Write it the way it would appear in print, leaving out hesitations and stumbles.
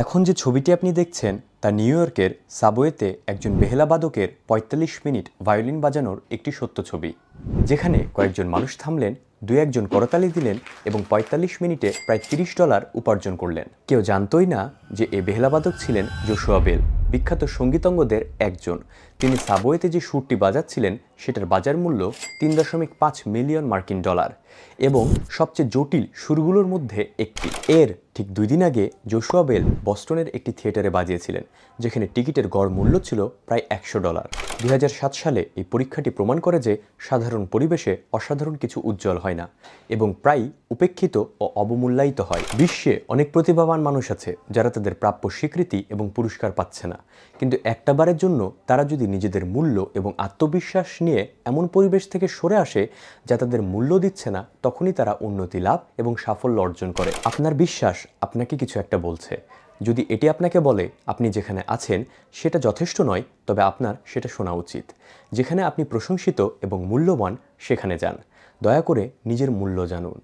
এখন যে ছবিটি আপনি দেখছেন তা নিউ ইয়র্কের সাবওয়েতে একজন বেহেলাবাদকের ৪৫ মিনিট ভায়োলিন বাজানোর একটি সত্য ছবি, যেখানে কয়েকজন মানুষ থামলেন, একজন করতালি দিলেন এবং ৪৫ মিনিটে প্রায় $৩০ উপার্জন করলেন। কেউ জানতই না যে এই বেহেলাবাদক ছিলেন জোশুয়া বেল, বিখ্যাত সঙ্গীতজ্ঞদের একজন। তিনি সাবওয়েতে যে সুরটি বাজাচ্ছিলেন সেটার বাজার মূল্য $৩.৫ মিলিয়ন এবং সবচেয়ে জটিল সুরগুলোর মধ্যে একটি। এর ঠিক ২ দিন আগে জোশুয়া বেল বস্টনের একটি থিয়েটারে বাজিয়েছিলেন, যেখানে টিকিটের গড় মূল্য ছিল প্রায় $১০০। ২০০৭ সালে এই পরীক্ষাটি প্রমাণ করে যে সাধারণ পরিবেশে অসাধারণ কিছু উজ্জ্বল হয় না এবং প্রায় উপেক্ষিত ও অবমূল্যায়িত হয়। বিশ্বে অনেক প্রতিভাবান মানুষ আছে যারা তাদের প্রাপ্য স্বীকৃতি এবং পুরস্কার পাচ্ছে না, কিন্তু একটা বারের জন্য তারা যদি নিজেদের মূল্য এবং আত্মবিশ্বাস নিয়ে এমন পরিবেশ থেকে সরে আসে যা তাদের মূল্য দিচ্ছে না, তখনই তারা উন্নতি লাভ এবং সাফল্য অর্জন করে। আপনার বিশ্বাস আপনাকে কিছু একটা বলছে। যদি এটি আপনাকে বলে আপনি যেখানে আছেন সেটা যথেষ্ট নয়, তবে আপনার সেটা শোনা উচিত। যেখানে আপনি প্রশংসিত এবং মূল্যবান সেখানে যান। দয়া করে নিজের মূল্য জানুন।